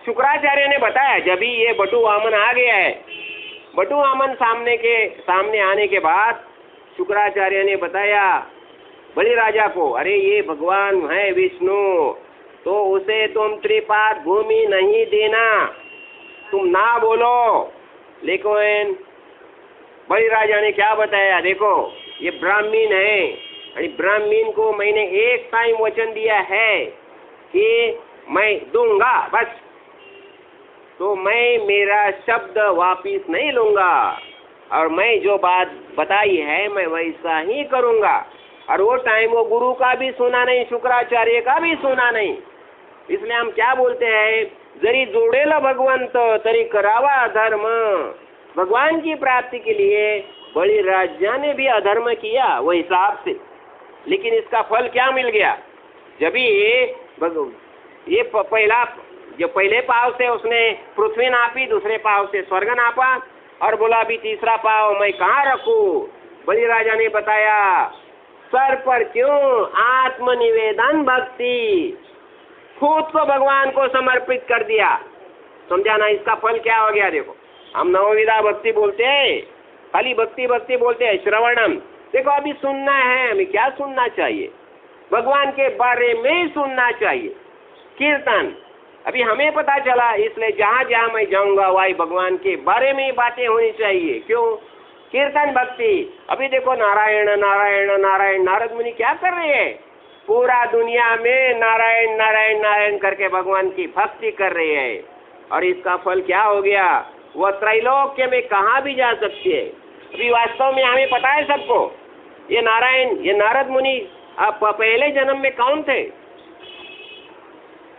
शुक्राचार्य ने बताया, जब भी ये बटु वामन आ गया है, बटु वामन सामने आने के बाद शुक्राचार्य ने बताया बलि राजा को, अरे ये भगवान है विष्णु, तो उसे तुम त्रिपाद भूमि नहीं देना, तुम ना बोलो। लेकिन बलि राजा ने क्या बताया, देखो ये ब्राह्मीण है, और ब्राह्मीण को मैंने एक टाइम वचन दिया है कि मैं दूंगा बस, तो मैं मेरा शब्द वापिस नहीं लूंगा, और मैं जो बात बताई है मैं वैसा ही करूंगा। और वो टाइम वो गुरु का भी सुना नहीं, शुक्राचार्य का भी सुना नहीं। इसलिए हम क्या बोलते हैं, जरी जोडेल भगवंत तरी करावा धर्म, भगवान की प्राप्ति के लिए बलि राजा ने भी अधर्म किया वो हिसाब से, लेकिन इसका फल क्या मिल गया। जब ये पहले पाव से उसने पृथ्वी नापी, दूसरे पाव से स्वर्ग नापा, और बोला अभी तीसरा पाव मैं कहाँ रखूं। बलि राजा ने बताया, सर पर क्यों आत्मनिवेदन भक्ति, खुद को भगवान को समर्पित कर दिया, समझा ना। इसका फल क्या हो गया, देखो हम नवविधा भक्ति बोलते हैं, खाली भक्ति भक्ति बोलते हैं, श्रवणम। देखो अभी सुनना है, हमें क्या सुनना चाहिए, भगवान के बारे में ही सुनना चाहिए। कीर्तन, अभी हमें पता चला, इसलिए जहाँ जहाँ मैं जाऊँगा वही भगवान के बारे में ही बातें होनी चाहिए। क्यों? कीर्तन भक्ति। अभी देखो नारायण नारायण नारायण, नारद मुनि क्या कर रहे हैं, पूरा दुनिया में नारायण नारायण नारायण करके भगवान की भक्ति कर रहे हैं, और इसका फल क्या हो गया, वह त्रैलोक्य में कहाँ भी जा सकती है। अभी वास्तव में हमें पता है सबको, ये नारायण, ये नारद मुनि आप पहले जन्म में कौन थे,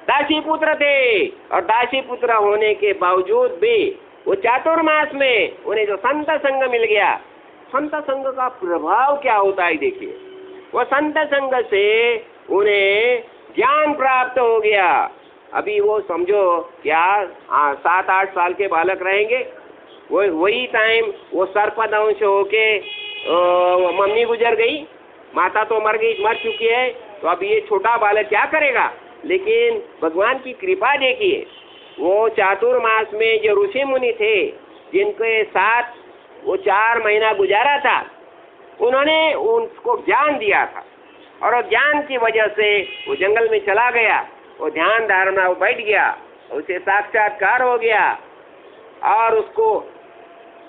दासी पुत्र थे, और दासी पुत्र होने के बावजूद भी वो चातुर्मास में उन्हें जो संत संग मिल गया, संत संग का प्रभाव क्या होता है देखिए, वो संत संग से उन्हें ज्ञान प्राप्त हो गया। अभी वो समझो क्या 7-8 साल के बालक रहेंगे, वही टाइम वो सर्पदंश होके मम्मी गुजर गई, माता तो मर चुकी है, तो अब ये छोटा बालक क्या करेगा। लेकिन भगवान की कृपा देखिए, वो चातुर्मास में जो ऋषि मुनि थे जिनके साथ वो 4 महीना गुजारा था, उन्होंने उनको ज्ञान दिया था, और ज्ञान की वजह से वो जंगल में चला गया, वो ध्यान धारणा वो बैठ गया, उसे साक्षात्कार हो गया, और उसको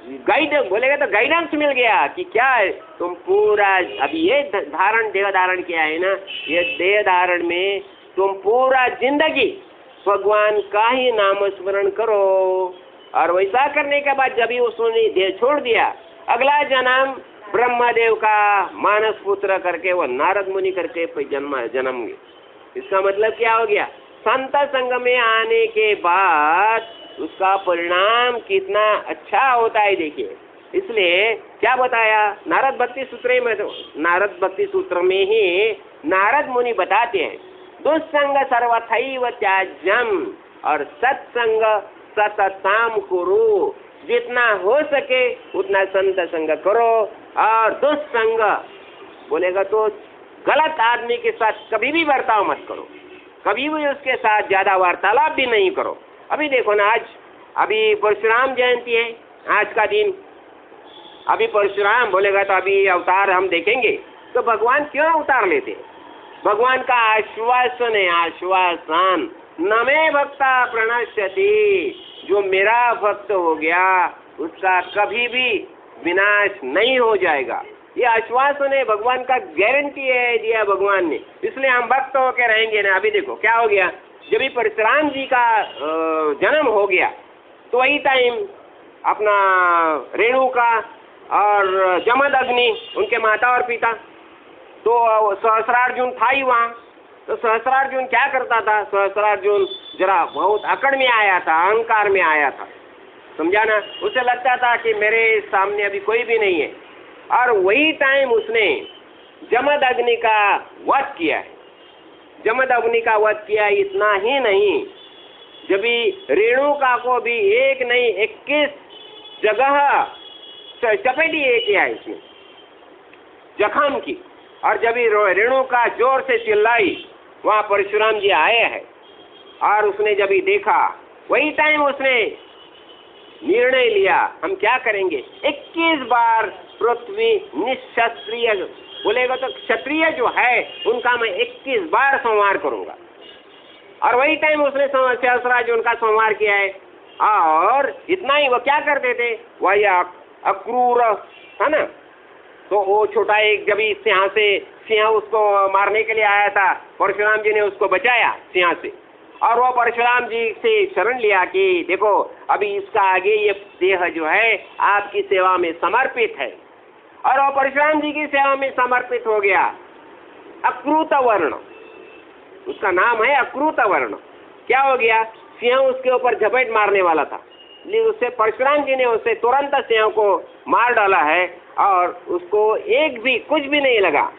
बोलेगा तो गाइडेंस मिल गया कि क्या है तुम पूरा, अभी ये देह धारण किया है ना, ये देह धारण में तुम पूरा जिंदगी भगवान का ही नाम स्मरण करो। और वैसा करने के बाद जब ही उसने देह छोड़ दिया, अगला जन्म ब्रह्मदेव का मानस पुत्र करके वो नारद मुनि करके जन्म। इसका मतलब क्या हो गया, संत संग में आने के बाद उसका परिणाम कितना अच्छा होता है देखिए। इसलिए क्या बताया नारद भक्ति सूत्र में, तो नारद भक्ति सूत्र में ही नारद मुनि बताते हैं, दुस्संग सर्वथैव त्याज्यम, और सत्संग सतताम कुरु, जितना हो सके उतना संत संग करो, और दुस्संग बोलेगा तो गलत आदमी के साथ कभी भी बर्ताव मत करो, कभी भी उसके साथ ज्यादा वार्तालाप भी नहीं करो। अभी देखो ना, आज अभी परशुराम जयंती है, आज का दिन, अभी परशुराम बोलेगा तो अभी अवतार हम देखेंगे, तो भगवान क्यों अवतार लेते हैं, भगवान का आश्वासन है, आश्वासन, न मे भक्ता प्रणश्यति, जो मेरा भक्त हो गया उसका कभी भी विनाश नहीं हो जाएगा, ये आश्वासन है, भगवान का गारंटी है दिया भगवान ने, इसलिए हम भक्त होकर रहेंगे ना। अभी देखो क्या हो गया, जब भी परशुराम जी का जन्म हो गया, तो वही टाइम अपना रेणुका और जमदग्नि, उनके माता और पिता, तो सहस्रार्जुन था ही वहाँ। तो सहस्रार्जुन क्या करता था? सहस्रार्जुन जरा बहुत अकड़ में आया था, अहंकार में आया था, समझा ना। उसे लगता था कि मेरे सामने अभी कोई भी नहीं है। और वही टाइम उसने जमदग्नि का वध किया है। जमदग्नि का वध किया, इतना ही नहीं, जब रेणुका को भी एक नहीं 21 जगह चपेटी किया है इसने, जख्म की। और जब रेणुका जोर से चिल्लाई, वहाँ परशुराम जी आए हैं और उसने जब देखा, वही टाइम उसने निर्णय लिया, हम क्या करेंगे, 21 बार पृथ्वी निशस्त्रीय बोलेगा तो क्षत्रिय जो है उनका मैं 21 बार संहार करूंगा। और वही टाइम उसने सहस्राज उनका संहार किया है। और इतना ही, वो क्या करते थे, वही अक्रूर था ना, तो वो छोटा एक जब सिंह उसको मारने के लिए आया था, परशुराम जी ने उसको बचाया सिंह से। और वो परशुराम जी से शरण लिया कि देखो अभी इसका आगे ये देह जो है आपकी सेवा में समर्पित है। और वो परशुराम जी की सेवा में समर्पित हो गया। अक्रूत वर्ण उसका नाम है, अक्रूत वर्ण। क्या हो गया, सिंह उसके ऊपर झपेट मारने वाला था, लेकिन उससे परशुराम जी ने उससे तुरंत सिंह को मार डाला है और उसको एक भी कुछ भी नहीं लगा,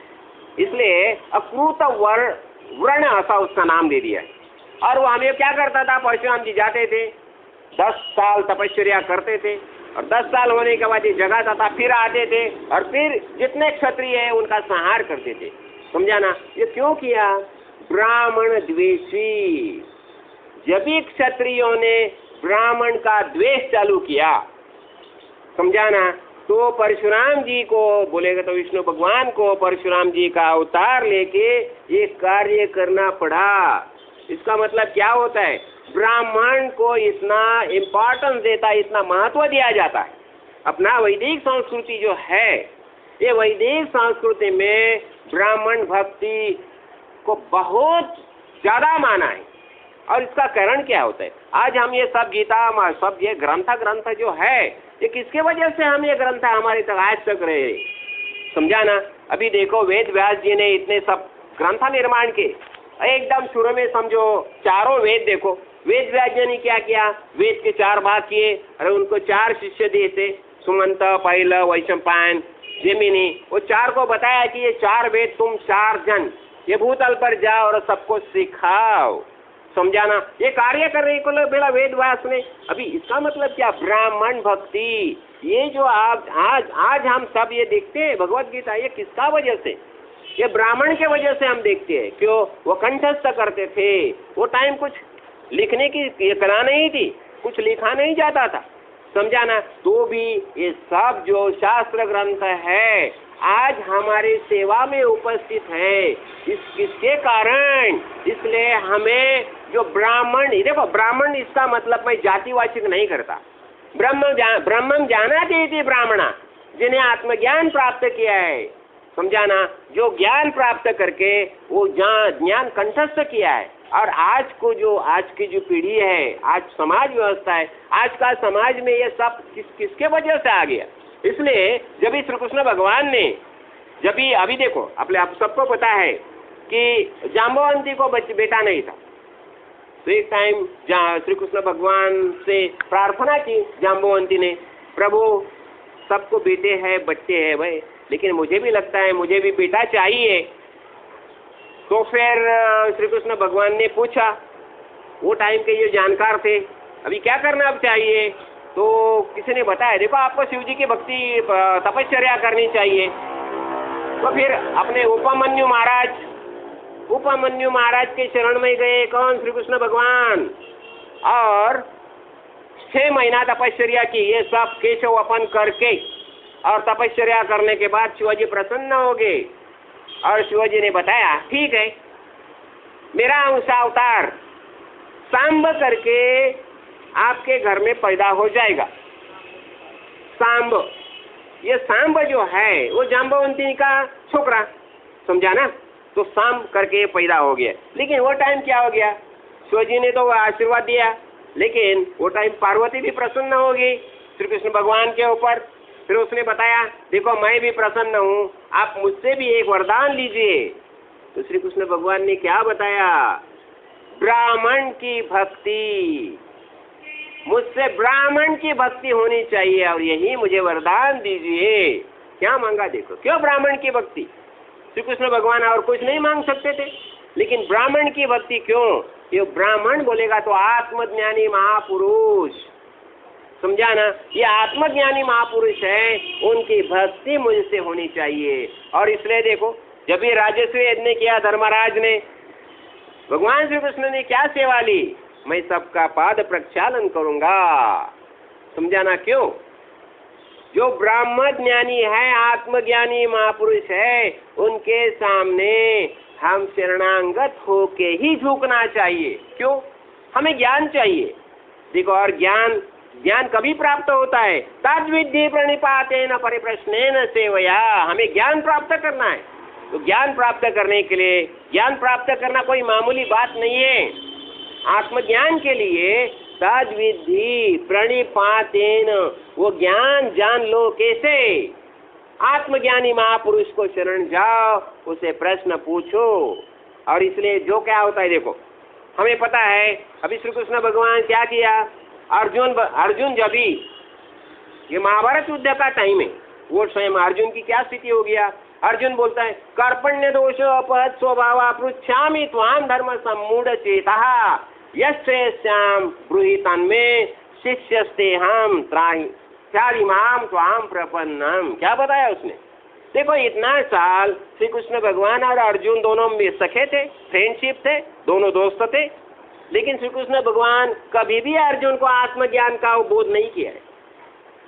इसलिए अक्रूत वर्ण ऐसा उसका नाम दे दिया है। और वो हमें क्या करता था, परशुराम जी जाते थे 10 साल तपस्या करते थे और 10 साल होने के बाद ये जगाता था, फिर आते थे और फिर जितने क्षत्रिय है उनका संहार करते थे, समझा ना। ये क्यों किया, ब्राह्मण द्वेषी। जब भी क्षत्रियों ने ब्राह्मण का द्वेष चालू किया, समझा ना, तो परशुराम जी को बोलेगा तो विष्णु भगवान को परशुराम जी का अवतार लेके ये कार्य करना पड़ा। इसका मतलब क्या होता है, ब्राह्मण को इतना इम्पोर्टेंस देता है, इतना महत्व दिया जाता है। अपना वैदिक संस्कृति जो है, ये वैदिक संस्कृति में ब्राह्मण भक्ति को बहुत ज़्यादा माना है। और इसका कारण क्या होता है, आज हम ये सब गीता, सब ये ग्रंथ जो है, ये किसके वजह से हम ये ग्रंथ हमारे तक आज तक रहे, समझा ना। अभी देखो वेद व्यास जी ने इतने सब ग्रंथ निर्माण के, एकदम शुरू में समझो चारों वेद देखो, वेद व्यास जी ने क्या किया, वेद के 4 भाग किए और उनको 4 शिष्य दिए थे, सुमंत, पैल, वैशंपायन, जैमिनी। वो 4 को बताया कि ये 4 वेद तुम 4 जन ये भूतल पर जाओ और सबको सिखाओ, समझाना। ये कार्य करने को बेला वेद व्यास ने। अभी इसका मतलब क्या, ब्राह्मण भक्ति, ये जो आज हम सब ये देखते हैं भगवत गीता, ये किसका वजह से, ये ब्राह्मण के वजह से हम देखते हैं। क्यों, वो कंठस्थ करते थे, वो टाइम कुछ लिखने की ये कला नहीं थी, कुछ लिखा नहीं जाता था, समझाना। तो भी ये सब जो शास्त्र ग्रंथ है आज हमारी सेवा में उपस्थित है, किसके कारण, इसलिए हमें जो ब्राह्मण, देखो ब्राह्मण इसका मतलब मैं जातिवाचक नहीं करता, ब्रह्मम जानाति इति ब्राह्मणा, जिन्हें आत्मज्ञान प्राप्त किया है, समझाना, जो ज्ञान प्राप्त करके वो ज्ञान कंठस्थ किया है। और आज की जो पीढ़ी है, आज समाज व्यवस्था है, आज का समाज में ये सब किसके वजह से आ गया। इसलिए जब भी श्री कृष्ण भगवान ने, जब भी अभी देखो आप सबको पता है कि जाम्बवंती को बेटा नहीं था, तो एक टाइम श्री कृष्ण भगवान से प्रार्थना की जाम्बवंती ने, प्रभु सबको बेटे हैं, बच्चे हैं भाई, लेकिन मुझे भी लगता है मुझे भी बेटा चाहिए। तो फिर श्री कृष्ण भगवान ने पूछा, वो टाइम के जो जानकार थे, अभी क्या करना अब चाहिए, तो किसी ने बताया देखो आपको शिव जी की भक्ति तपश्चर्या करनी चाहिए। तो फिर अपने उपमन्यु महाराज के शरण में गए, कौन, श्री कृष्ण भगवान, और 6 महीना तपश्चर्या की, ये सब केशव अपन करके, और तपश्चर्या करने के बाद शिवाजी प्रसन्न हो गए और शिवाजी ने बताया ठीक है, मेरा अंशावतार सांब करके आपके घर में पैदा हो जाएगा। सांब, ये सांब जो है वो जाम्बवंती का छोकरा, समझा ना। तो सांब करके पैदा हो गया। लेकिन वो टाइम क्या हो गया, शिवजी ने तो आशीर्वाद दिया, लेकिन वो टाइम पार्वती भी प्रसन्न हो गई श्री कृष्ण भगवान के ऊपर। फिर उसने बताया देखो मैं भी प्रसन्न हूँ, आप मुझसे भी एक वरदान लीजिए। तो श्री कृष्ण भगवान ने क्या बताया? ब्राह्मण की भक्ति, मुझसे ब्राह्मण की भक्ति होनी चाहिए और यही मुझे वरदान दीजिए। क्या मांगा देखो, क्यों ब्राह्मण की भक्ति? श्री कृष्ण भगवान और कुछ नहीं मांग सकते थे, लेकिन ब्राह्मण की भक्ति क्यों? ये ब्राह्मण बोलेगा तो आत्मज्ञानी महापुरुष, समझा ना? ये आत्मज्ञानी महापुरुष है, उनकी भक्ति मुझसे होनी चाहिए। और इसलिए देखो, जब ये राजस्व यज्ञ किया धर्मराज ने, भगवान श्री कृष्ण ने क्या सेवा ली? मैं सबका पाद प्रक्षालन करूंगा, समझा ना? क्यों? जो ब्राह्मण ज्ञानी है, आत्मज्ञानी महापुरुष है, उनके सामने हम शरणागत होके ही झुकना चाहिए। क्यों? हमें ज्ञान चाहिए। देखो, और ज्ञान कभी प्राप्त होता है? तद्विद्धि प्रणिपातेन परिप्रश्नेन सेवया। हमें ज्ञान प्राप्त करना है, तो ज्ञान प्राप्त करने के लिए, ज्ञान प्राप्त करना कोई मामूली बात नहीं है। आत्मज्ञान के लिए तद्विद्धि प्रणिपातेन, वो ज्ञान जान लो। कैसे? आत्मज्ञानी महापुरुष को शरण जाओ, उसे प्रश्न पूछो। और इसलिए जो क्या होता है देखो, हमें पता है अभी श्री कृष्ण भगवान क्या किया? अर्जुन जब भी ये महाभारत युद्ध का टाइम है, वो स्वयं अर्जुन की क्या स्थिति हो गया? अर्जुन बोलता है कर्पण्य दोष अपहत स्वभाव पृच्छामि त्वाम धर्म सम्मूढ़ चेता यश्याम ब्रूहि तन्मे शिष्यस्ते हम त्राहिमाम त्वाम प्रपन्नम। क्या बताया उसने? देखो, इतना साल श्री कृष्ण भगवान और अर्जुन दोनों में सखे थे, फ्रेंडशिप थे, दोनों दोस्त थे, लेकिन श्री कृष्ण भगवान कभी भी अर्जुन को आत्मज्ञान का बोध नहीं किया है।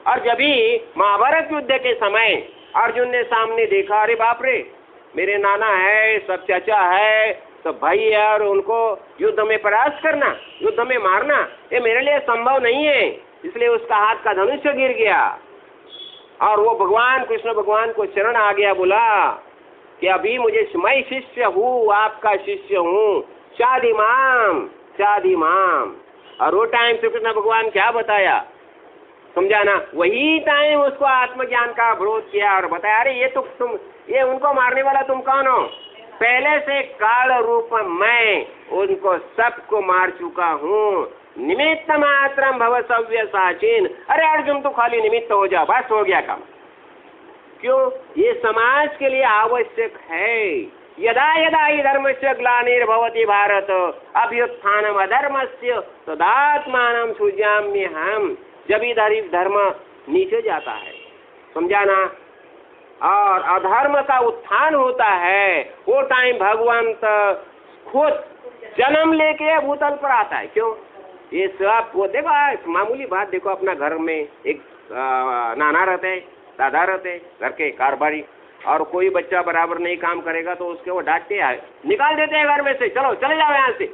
और जब भी महाभारत युद्ध के समय अर्जुन ने सामने देखा, अरे बाप रे, मेरे नाना है, सब चाचा है, सब भाई है, और उनको युद्ध में परास्त करना, युद्ध में मारना, ये मेरे लिए संभव नहीं है। इसलिए उसका हाथ का धनुष्य गिर गया और वो भगवान कृष्ण भगवान को शरण आ गया, बोला कि अभी मैं शिष्य हूँ, आपका शिष्य हूँ, शादी माम। और वो टाइम श्री कृष्ण भगवान क्या बताया? समझा ना? वही टाइम उसको आत्मज्ञान का विरोध किया और बताया, अरे ये उनको मारने वाला तुम कौन हो? पहले से काल रूप मैं उनको सबको मार चुका हूँ। निमित्त मात्रम भव सव्य साचिन। अरे अर्जुन, तो खाली निमित्त हो जा, बस हो गया काम। क्यों? ये समाज के लिए आवश्यक है। यदा यदा हि धर्मस्य ग्लानिर्भवति भारत अभ्युत्थानम अधर्मस्य तदात्मानं सृजाम्यहम्। जब इधर धर्म नीचे जाता है, समझा ना, और अधर्म का उत्थान होता है, वो टाइम भगवंत खुद जन्म लेके भूतल पर आता है। क्यों? ये सब वो देखो, मामूली बात देखो, अपना घर में एक नाना रहते हैं, दादा रहते हैं, घर के कारोबारी, और कोई बच्चा बराबर नहीं काम करेगा तो उसके वो डांटते हैं, निकाल देते हैं घर में से, चलो चले जाओ यहाँ से।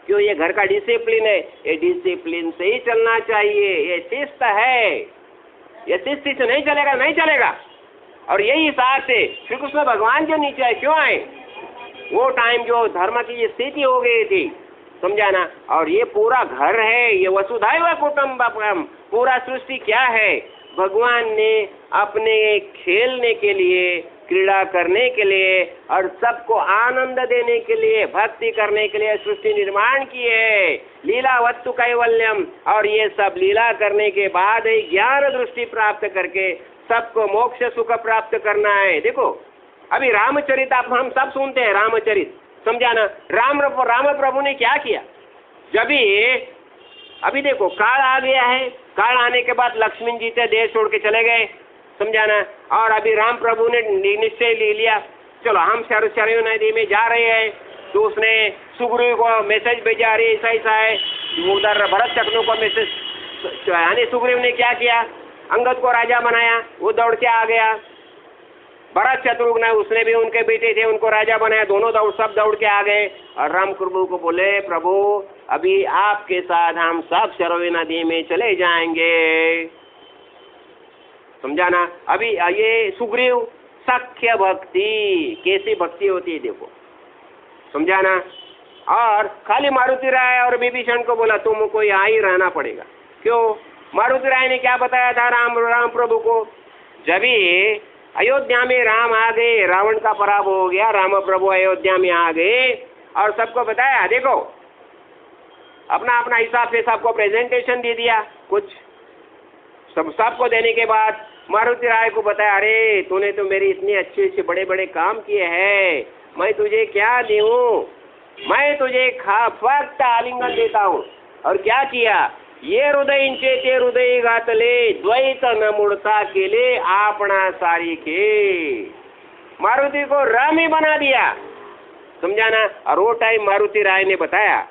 क्यों? ये घर का डिसिप्लिन है, ये डिसिप्लिन से ही चलना चाहिए, ये शिस्त है, ये शिस्त से नहीं चलेगा, नहीं चलेगा। और यही हिसाब से श्री कृष्ण भगवान जो नीचे आए, क्यों आए? वो टाइम जो धर्म की ये स्थिति हो गई थी, समझा ना? और ये पूरा घर है, ये वसुधैव कुटुम्बकम, पूरा सृष्टि क्या है? भगवान ने अपने खेलने के लिए, क्रीड़ा करने के लिए और सबको आनंद देने के लिए, भक्ति करने के लिए सृष्टि निर्माण की है। लीला वत्तु कैवल्यम। और ये सब लीला करने के बाद ही ज्ञान दृष्टि प्राप्त करके सबको मोक्ष सुख प्राप्त करना है। देखो, अभी रामचरित आप हम सब सुनते हैं, रामचरित, समझा ना? राम प्रभु ने क्या किया? जब अभी देखो काल आ गया है, काल आने के बाद लक्ष्मण जी से देश छोड़ के चले गए, समझा ना? और अभी राम प्रभु ने निश्चय ले लिया, चलो हम सरयू नदी में जा रहे हैं। तो उसने सुग्रीव को मैसेज भेजा, अरे ऐसा ऐसा है। उधर भरत शत्रुघ्न को मैसेज, यानी सुग्रीव ने क्या किया? अंगद को राजा बनाया, वो दौड़ के आ गया। भरत शत्रुघ्न उसने भी उनके बेटे थे, उनको राजा बनाया, दोनों सब दौड़ के आ गए और राम प्रभु को बोले, प्रभु अभी आपके साथ हम सब सरयू नदी में चले जाएंगे, समझा ना? अभी ये सुग्रीव सख्य भक्ति, कैसी भक्ति होती है देखो, समझा ना? और खाली मारुति राय और विभीषण को बोला तुमको यहाँ ही रहना पड़ेगा। क्यों? मारुति राय ने क्या बताया था राम प्रभु को? जब ही अयोध्या में राम आ गए, रावण का पराभव हो गया, राम प्रभु अयोध्या में आ गए और सबको बताया, देखो अपना अपना हिसाब से सबको प्रेजेंटेशन दे दिया, कुछ सबको देने के बाद मारुति राय को बताया, अरे तूने तो मेरी इतने अच्छे अच्छे बड़े बड़े काम किए हैं, मैं तुझे क्या दूं, मैं तुझे फक्त आलिंगन देता हूँ। और क्या किया, ये हृदयींचे ते हृदय घातले, द्वैत न मुड़ता केले आपणा सारी के। मारुति को राम ही बना दिया, समझा ना। और वो टाइम मारुति राय ने बताया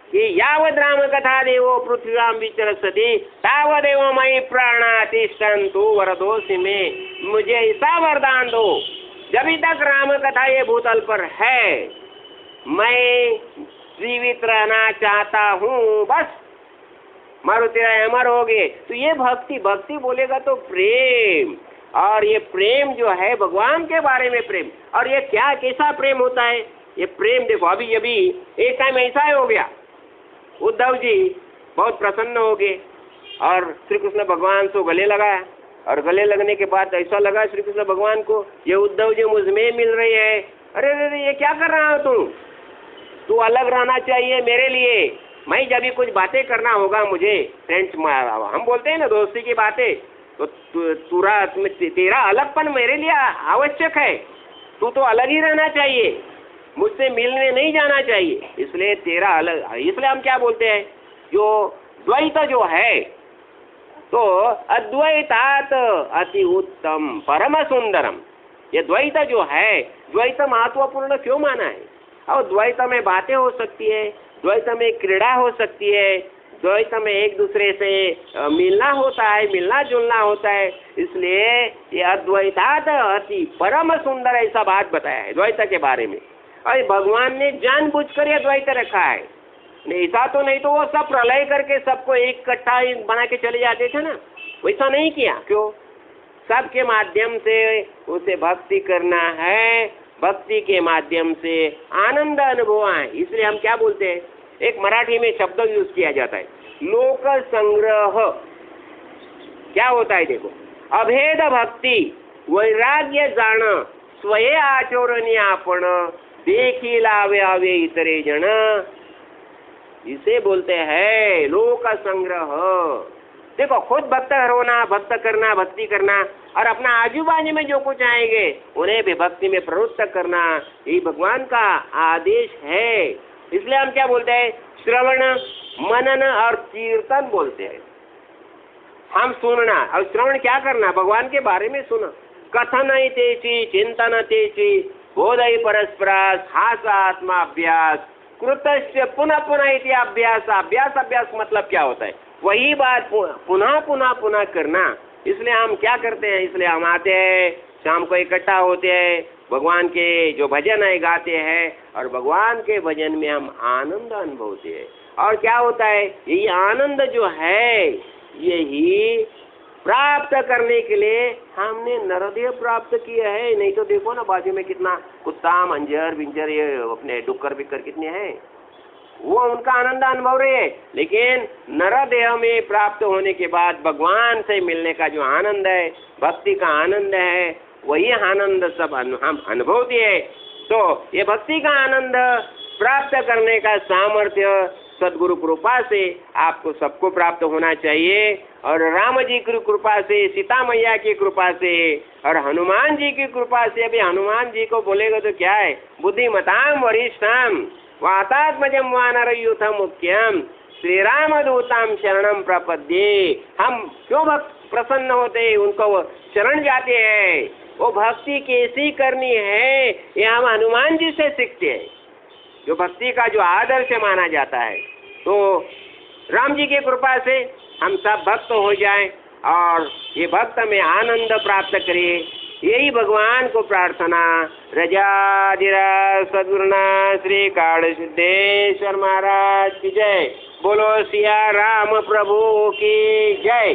कि यावद राम कथा देवो पृथ्व्याम विचरसति तावदेव मयि प्राणा तिष्ठन्तु वरदोषि में, मुझे ऐसा वरदान दो जब तक राम कथा ये भूतल पर है मैं जीवित रहना चाहता हूँ, बस। मारुति राय अमर हो गए। तो ये भक्ति, भक्ति बोलेगा तो प्रेम, और ये प्रेम जो है भगवान के बारे में प्रेम। और ये क्या कैसा प्रेम होता है, ये प्रेम देखो, अभी अभी एक टाइम ऐसा ही हो गया, उद्धव जी बहुत प्रसन्न हो गए और श्री कृष्ण भगवान से गले लगाया, और गले लगने के बाद ऐसा लगा श्री कृष्ण भगवान को, ये उद्धव जी मुझ में मिल रही है, अरे अरे ये क्या कर रहा हो तू अलग रहना चाहिए मेरे लिए, मैं जब भी कुछ बातें करना होगा मुझे, फ्रेंड्स हम बोलते हैं ना दोस्ती की बातें, तो तेरा अलगपन मेरे लिए आवश्यक है, तू तो अलग ही रहना चाहिए, मुझसे मिलने नहीं जाना चाहिए, इसलिए तेरा अलग। इसलिए हम क्या बोलते हैं, जो द्वैत जो है तो अद्वैतात अति उत्तम परम सुंदरम। ये द्वैत जो है, द्वैत महत्वपूर्ण क्यों माना है, और द्वैत में बातें हो सकती है, द्वैत में क्रीड़ा हो सकती है, द्वैत में एक दूसरे से मिलना होता है, मिलना जुलना होता है, इसलिए ये अद्वैतात अति परम सुंदर ऐसा बात बताया है द्वैत के बारे में। और भगवान ने जानबूझकर यह द्वैत रखा है, ऐसा तो नहीं तो वो सब प्रलय करके सबको एक इकट्ठा बना के चले जाते थे ना, वैसा नहीं किया। क्यों, सबके माध्यम से उसे भक्ति करना है, भक्ति के माध्यम से आनंद अनुभव आए। इसलिए हम क्या बोलते हैं, एक मराठी में शब्द यूज किया जाता है, लोक संग्रह। क्या होता है देखो, अभेद भक्ति वैराग्य जाण स्वये आचरणी आपण देखी लावे आवे इतरे जन, इसे बोलते हैं लोक संग्रह। देखो खुद भक्त होना, भक्त करना, भक्ति करना, और अपना आजू बाजू में जो कुछ आएंगे उन्हें भी भक्ति में प्रवृत्त करना, ये भगवान का आदेश है। इसलिए हम क्या बोलते हैं, श्रवण मनन और कीर्तन बोलते हैं। हम सुनना और श्रवण क्या करना, भगवान के बारे में सुना, कथन तेची चिंतन तेची बोधय परस्परास हास आत्मा अभ्यास कृतस्य पुनः पुनः इति अभ्यास। अभ्यास मतलब क्या होता है, वही बात पुनः पुनः पुनः करना। इसलिए हम क्या करते हैं, इसलिए हम आते हैं, शाम को इकट्ठा होते हैं, भगवान के जो भजन है गाते हैं, और भगवान के भजन में हम आनंद अनुभवते हैं। और क्या होता है, यही आनंद जो है यही प्राप्त करने के लिए हमने नरदेह प्राप्त किया है। नहीं तो देखो ना बाजू में कितना कुत्ता मंजर बिंजर ये अपने डुक्कर बिक्कर कितने हैं, वो उनका आनंद अनुभव रहे हैं। लेकिन नरदेह में प्राप्त होने के बाद भगवान से मिलने का जो आनंद है, भक्ति का आनंद है, वही आनंद सब हम अनुभवते हैं। तो ये भक्ति का आनंद प्राप्त करने का सामर्थ्य सदगुरु कृपा से आपको सबको प्राप्त होना चाहिए। और राम जी की कृपा से, सीता मैया की कृपा से, और हनुमान जी की कृपा से। अभी हनुमान जी को बोलेगा तो क्या है, बुद्धिमताम वरिष्ठाम वातात्मजम वानरयूथम मुख्यम श्री राम दूताम शरणम प्रपद्ये। हम क्यों प्रसन्न होते, उनको शरण जाते हैं। वो भक्ति कैसी करनी है ये हम हनुमान जी से सीखते हैं, जो भक्ति का जो आदर्श माना जाता है। तो राम जी की कृपा से हम सब भक्त हो जाएं और ये भक्त में आनंद प्राप्त करें, यही भगवान को प्रार्थना। रजाधिराज सद्गुरुनाथ श्री काल सिद्धेश्वर महाराज की जय। बोलो सिया राम प्रभु की जय।